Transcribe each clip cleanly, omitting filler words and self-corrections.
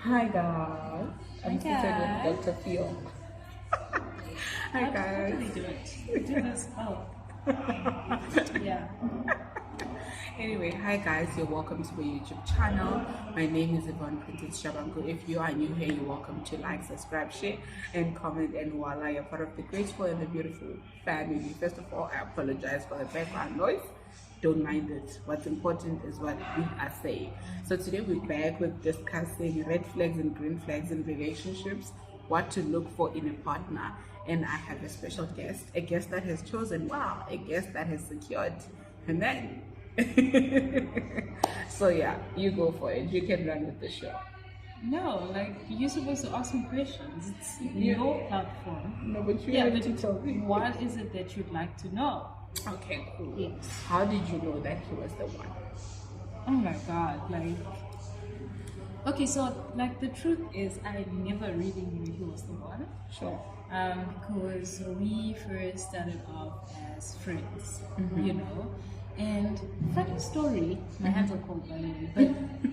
Hi guys, Hi I'm seated with guys. Dr. Phil. Hi How guys. do we do it? We do this. Oh, yeah. Anyway, hi guys, you're welcome to my YouTube channel. My name is Yvonne Princess Shabangu. If you are new here, you're welcome to like, subscribe, share, and comment. And voila, you're part of the graceful and the beautiful family. First of all, I apologize for the background noise. Don't mind it. What's important is what we are saying. So today we're back with discussing red flags and green flags in relationships, what to look for in a partner. And I have a special guest, a guest that has chosen, wow, a guest that has secured her man. So yeah, you go for it. You can run with the show. No, like you're supposed to ask me questions. It's Yeah. your platform. No, but you Yeah, have but to tell me. what is it that you'd like to know? Okay, cool. Yes. How did you know that he was the one? Oh my God, like. Okay, so like the truth is, I never really knew he was the one. Sure. Because we first started off as friends, you know. And funny story, my hands are cold by the way,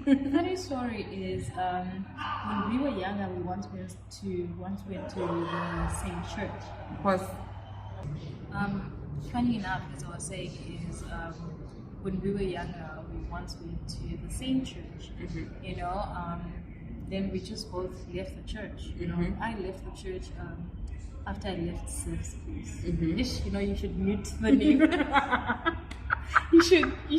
but funny story is when we were younger, we once went to the same church. Was Funny enough, as I was saying, is when we were younger, we once went to the same church, you know. Then we just both left the church. You know, I left the church after I left service, please. You know, you should mute the name. you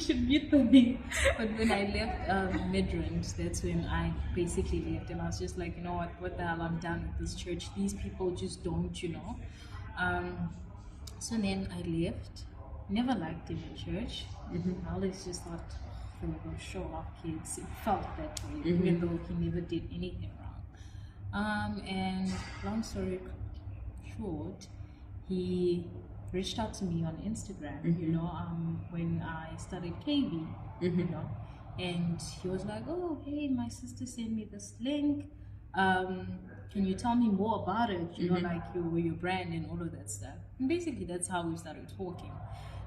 should mute the name. But when I left Midrand, that's when I basically left, and I was just like, you know what the hell, I'm done with this church. These people just don't, you know. So then I left. Never liked him in church. I always just thought they were going to show off kids. It felt that way, even though he never did anything wrong. And long story short, he reached out to me on Instagram, you know, when I started KB, you know, and he was like, oh, hey, my sister sent me this link. Can you tell me more about it? You know, like your brand and all of that stuff. And basically, that's how we started talking.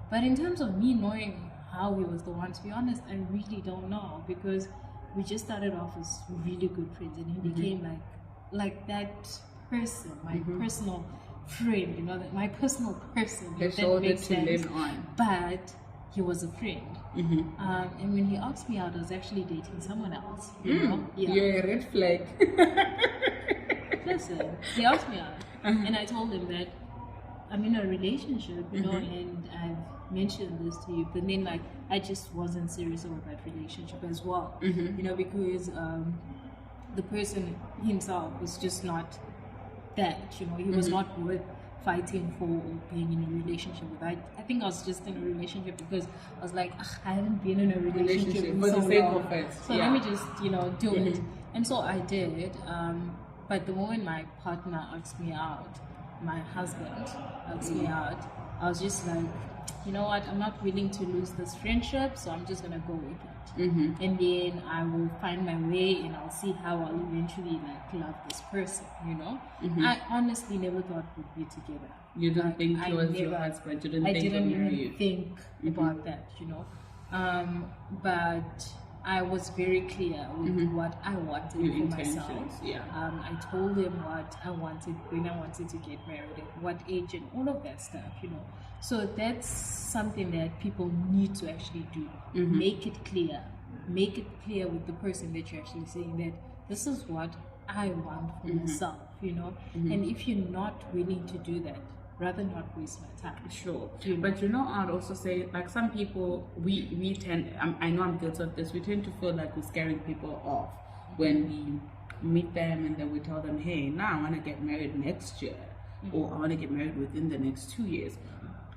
But in terms of me knowing how he was the one, to be honest, I really don't know, because we just started off as really good friends, and he became like that person, my personal friend, you know, that my personal person. the If that shoulder makes to sense. lean on? But he was a friend. And when he asked me out, I was actually dating someone else. You know? Yeah. You're a red flag. Listen, he asked me out, and I told him that I'm in a relationship, you know, and I've mentioned this to you, but then like I just wasn't serious about that relationship as well, you know, because the person himself was just not that, you know, he was not worth fighting for or being in a relationship with. I think I was just in a relationship because I was like, I haven't been in a relationship in for so the sake long, of it. so let me just, you know, do it. And so I did. But the moment my partner asked me out, my husband asked me out, I was just like, you know what, I'm not willing to lose this friendship, so I'm just gonna go with it. And then I will find my way, and I'll see how I'll eventually like love this person, you know. I honestly never thought we'd be together. You didn't Like, think he was your never- husband. You didn't I think didn't he'd marry even you. think about that, you know. But I was very clear with what I wanted Your for myself. intentions, yeah. I told him what I wanted when I wanted to get married, at what age, and all of that stuff, you know. So that's something that people need to actually do. Make it clear. Make it clear with the person that you're actually saying that this is what I want for myself, you know. And if you're not willing to do that, rather not waste my time. Sure. You know? But you know, I'd also say, like, some people, we tend, I know I'm guilty of this, we tend to feel like we're scaring people off when we meet them and then we tell them, hey, now I want to get married next year, or I want to get married within the next 2 years.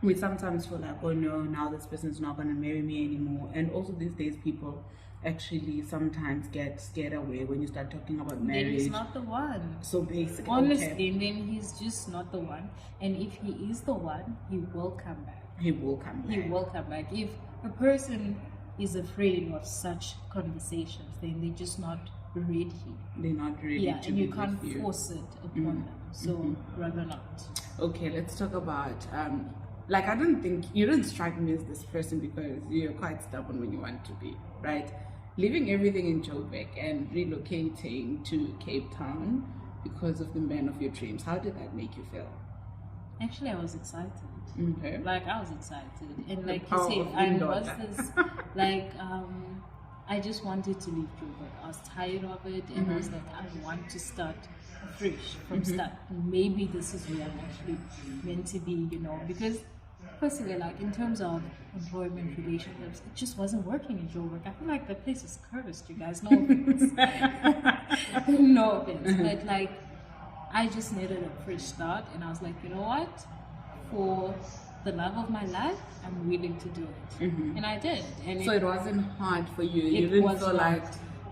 We sometimes feel like, oh no, now this person's not going to marry me anymore. And also these days, people actually sometimes get scared away when you start talking about Then marriage. he's not the one. So basically, Honestly, then he's just not the one. And if he is the one, he will come back. he will come back. He will come back. If a person is afraid of such conversations, then they're just not ready. They're not ready Yeah, to and be you can't with you. force it upon them. So rather not. Okay, let's talk about like, I don't think you don't strike me as this person because you're quite stubborn when you want to be, right? leaving everything in Joburg and relocating to Cape Town because of the man of your dreams, how did that make you feel? Actually, I was excited. Okay. Like I was excited, and like you power say, of I window was attack. this like I just wanted to leave Joburg. I was tired of it, and I was like, I want to start fresh from start. Maybe this is where I'm actually meant to be, you know, because personally, like in terms of employment relationships, it just wasn't working in Joburg. I feel like the place is cursed, you guys. No offense, no offense, but like I just needed a fresh start, and I was like, you know what? For the love of my life, I'm willing to do it, and I did. And So it wasn't hard for you. You It didn't was feel not. like,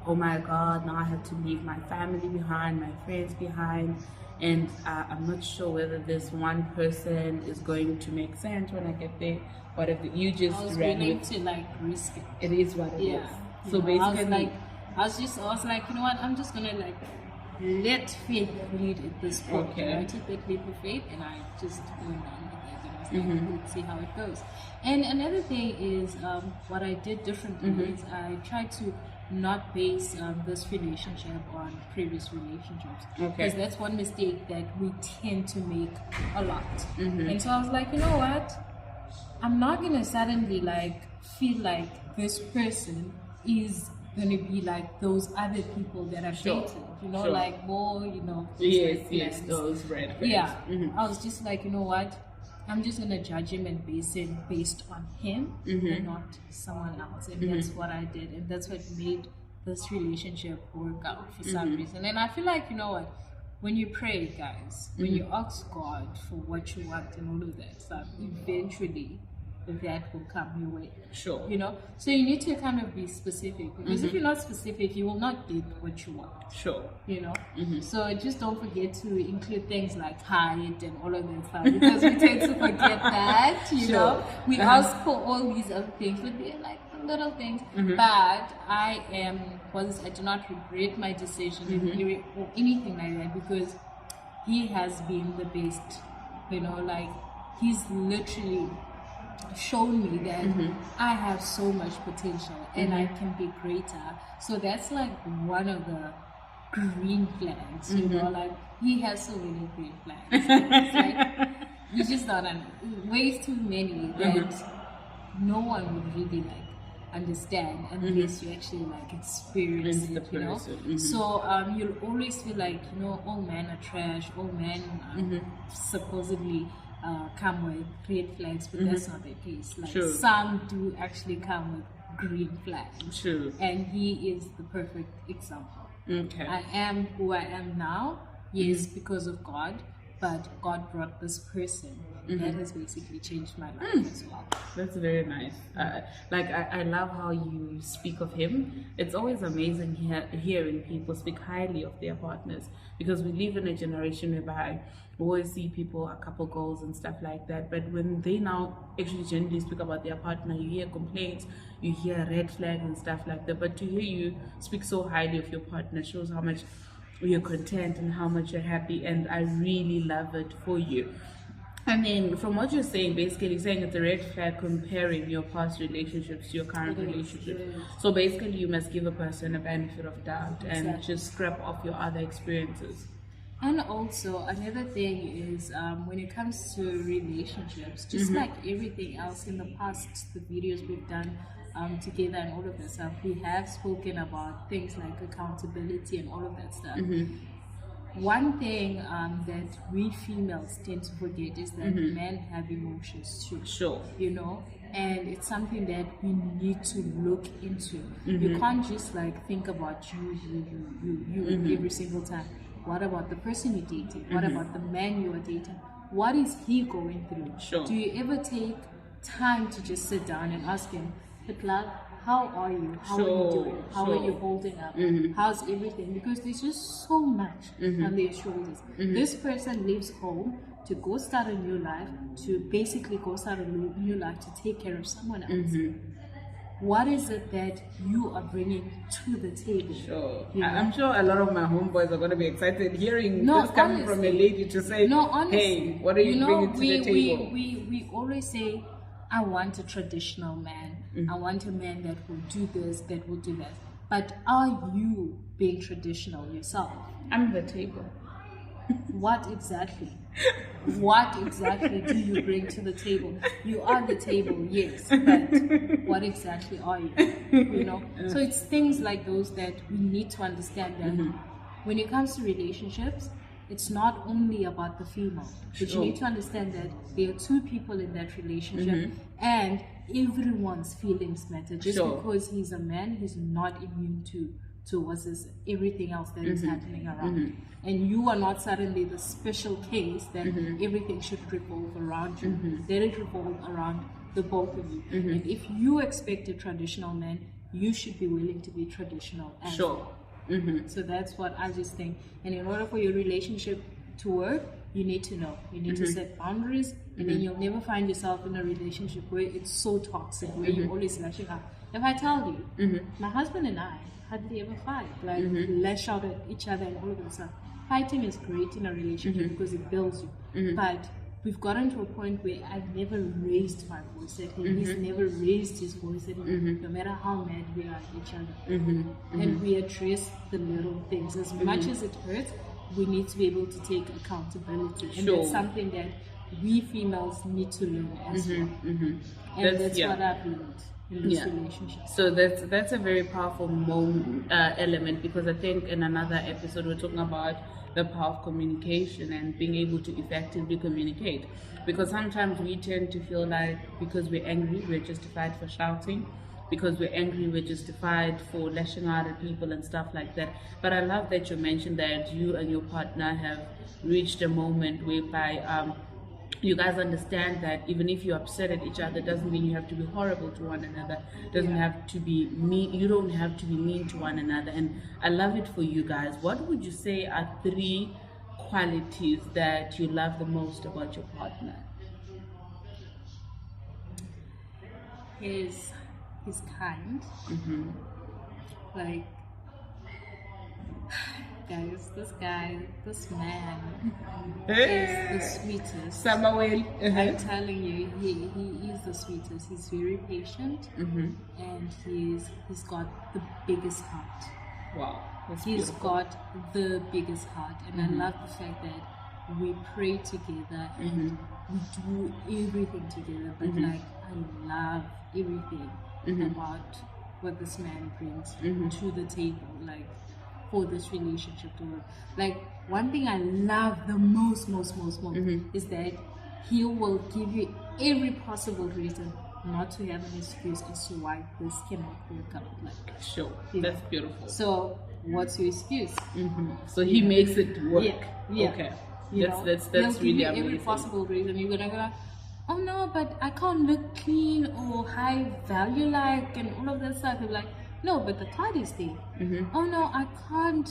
oh my God, now I have to leave my family behind, my friends behind, and I'm not sure whether this one person is going to make sense when I get there. What if you just I was ran willing with to like risk it. it? Is what it is. Yeah. So You know, basically, I was like, you know what? I'm just gonna like let faith lead at this point. Okay. I took that leap of faith, and I just went on with it. And I was like, let's see how it goes. And another thing is, what I did differently is I tried to not base this relationship on previous relationships, Okay. because that's one mistake that we tend to make a lot. And so I was like, you know what? I'm not gonna suddenly like feel like this person is gonna be like those other people that I've Sure. dated, you know, Sure. like more, you know, yes, red yes, flags. those red flags. Yeah, I was just like, you know what? I'm just gonna judge him and base it based on him and not someone else, and that's what I did, and that's what made this relationship work out for some reason. And I feel like, you know what? When you pray, guys, when you ask God for what you want and all of that stuff, eventually that will come your way. Sure. You know? So you need to kind of be specific, because if you're not specific, you will not get what you want. Sure. You know? So just don't forget to include things like height and all of that stuff, because we tend to forget that, you Sure. know? We ask for all these other things, but they're like the little things. But I do not regret my decision or anything like that, because he has been the best, you know, like he's literally shown me that I have so much potential and I can be greater. So that's like one of the green flags, you know, like he has so many green flags. It's like you just don't ways too many that no one would really like understand unless you actually like experience It's it, the you know. person. So you'll always feel like, you know, all men are trash, all men supposedly come with red flags, but that's not the case. Like True. some do actually come with green flags, True. and he is the perfect example. Okay. I am who I am now, yes, because of God, but God brought this person that has basically changed my life as well. That's very nice. I love how you speak of him. It's always amazing hearing people speak highly of their partners, because we live in a generation whereby we always see people, a couple goals and stuff like that. But when they now actually genuinely speak about their partner, you hear complaints, you hear red flags and stuff like that. But to hear you speak so highly of your partner shows how much you're content and how much you're happy, and I really love it for you. I mean, from what you're saying, basically you're saying it's a red flag comparing your past relationships to your current It is, relationship. it is. So basically you must give a person a benefit of doubt and Exactly. just scrap off your other experiences. And also another thing is when it comes to relationships, just like everything else in the past, the videos we've done together and all of that stuff, we have spoken about things like accountability and all of that stuff. One thing that we females tend to forget is that men have emotions too. Sure. You know, and it's something that we need to look into. You can't just like think about you every single time. What about the person you're dating? What about the man you are dating? What is he going through? Sure. Do you ever take time to just sit down and ask him, "But love, how are you? How are Sure, you doing? How are sure. you holding up? How's everything?" Because there's just so much on their shoulders. This person leaves home to go start a new life, to basically go start a new life to take care of someone else. What is it that you are bringing to the table? Sure. You know? I'm sure a lot of my homeboys are going to be excited hearing No, this coming from a honestly. lady to say, No, honestly, hey, what are you, bringing to the table? We always say, I want a traditional man. I want a man that will do this, that will do that. But are you being traditional yourself? I'm the table. What exactly? What exactly do you bring to the table? You are the table, yes, but what exactly are you? You know? So it's things like those that we need to understand that when it comes to relationships, it's not only about the female, but you Sure. need to understand that there are two people in that relationship and everyone's feelings matter. Just Sure. because he's a man, he's not immune to what's this, everything else that is happening around. And you are not suddenly the special case that everything should revolve around you. Let it revolve around the both of you. And if you expect a traditional man, you should be willing to be traditional as Sure. well. So that's what I just think. And in order for your relationship to work, you need to know. You need to set boundaries, and then you'll never find yourself in a relationship where it's so toxic, where you're always lashing out. If I tell you, my husband and I hardly ever fight, like lash out at each other and all of that stuff. Fighting is great in a relationship because it builds you. But we've gotten to a point where I've never raised my voice at him. He's never raised his voice at me, no matter how mad we are at each other. And we address the little things. As much as it hurts, we need to be able to take accountability. And Sure. that's something that we females need to learn as well. And that's what I've learned in this relationship. So that's a very powerful element, because I think in another episode we're talking about the power of communication and being able to effectively communicate, because sometimes we tend to feel like because we're angry we're justified for shouting, because we're angry we're justified for lashing out at people and stuff like that. But I love that you mentioned that you and your partner have reached a moment whereby you guys understand that even if you're upset at each other, doesn't mean you have to be horrible to one another, doesn't have to be mean, you don't have to be mean to one another. And I love it for you guys. What would you say are 3 qualities that you love the most about your partner? He's kind. Like, guys, this man is the sweetest. Samuel. I'm telling you, he is the sweetest. He's very patient, and he's got the biggest heart. Wow, that's He's beautiful. got the biggest heart, and I love the fact that we pray together and we do everything together. But like, I love everything about what this man brings to the table, like for this relationship to work. Like, one thing I love the most is that he will give you every possible reason not to have an excuse as to why this cannot work out. Like, Sure, you that's know. beautiful. So what's your excuse? So he makes it work. Yeah. Okay, You know, that's he'll really give you amazing. every possible reason. You're gonna go, oh no, but I can't look clean or high value like and all of that stuff. You're like, no, but the card is there. Oh no, I can't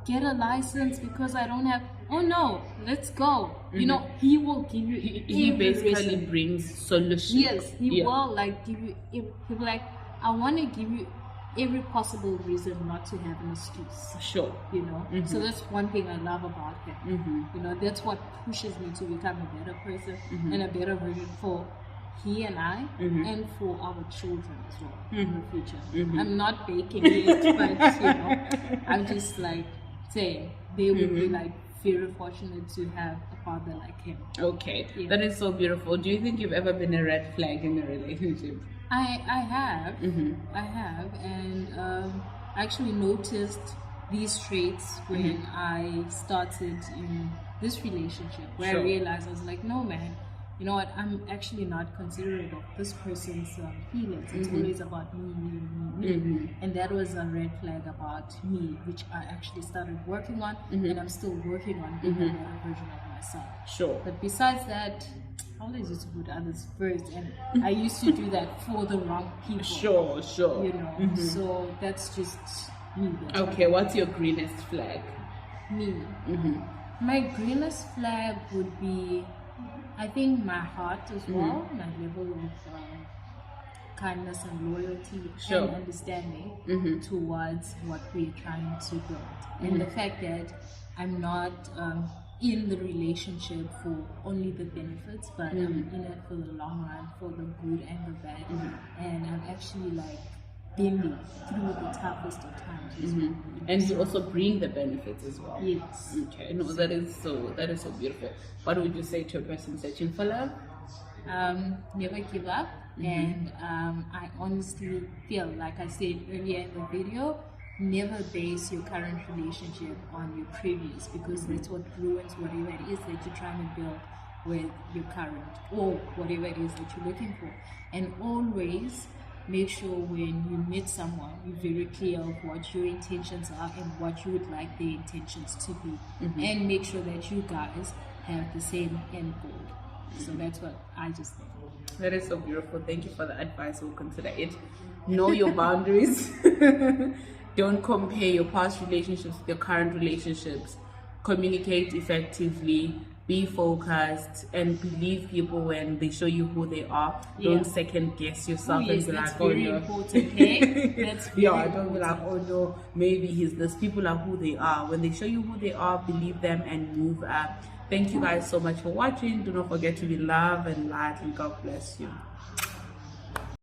get a license because I don't have. Oh no, let's go. You know, he will give you. He every basically reason. brings solutions. Yes, he Yeah. will like give you. He'll be like, I want to give you every possible reason not to have an excuse. Sure. You know, so that's one thing I love about him. You know, that's what pushes me to become a better person and a better version for he and I and for our children as well in the future. I'm not baking it, but you know, I'm just like saying they would be like very fortunate to have a father like him. Okay, Yeah. that is so beautiful. Do you think you've ever been a red flag in a relationship? I have, and I actually noticed these traits when I started in this relationship, where Sure. I realized I was like, no man, you know what, I'm actually not considerate of this person's feelings. It's always about me. And that was a red flag about me, which I actually started working on, and I'm still working on being a better version of myself. Sure. But besides that, I always used to put others first, and I used to do that for the wrong people. Sure. You know, so that's just me. That's Okay, what's your greenest flag? me. My greenest flag would be, I think, my heart as well, my level of kindness and loyalty Sure. and understanding towards what we're trying to build. And the fact that I'm not in the relationship for only the benefits, but I'm in it for the long run, for the good and the bad. And I'm actually like been there through the toughest of times as well. And you also bring the benefits as well. Yes. Okay, no, that is so beautiful. What would you say to a person searching for love? Never give up. And I honestly feel, like I said earlier in the video, never base your current relationship on your previous, because that's what ruins whatever it is that you're trying to build with your current, or whatever it is that you're looking for. And always make sure when you meet someone, you're very clear of what your intentions are and what you would like their intentions to be. And make sure that you guys have the same end goal. So that's what I just think. That is so beautiful. Thank you for the advice. We'll consider it. Know your boundaries. Don't compare your past relationships with your current relationships. Communicate effectively. Be focused and believe people when they show you who they are. Don't second guess yourself and be like, oh no. Important, hey? That's very Don't be like, oh no, maybe he's this. People are who they are. When they show you who they are, believe them and move up. Thank you guys so much for watching. Do not forget to be loved and light, and God bless you.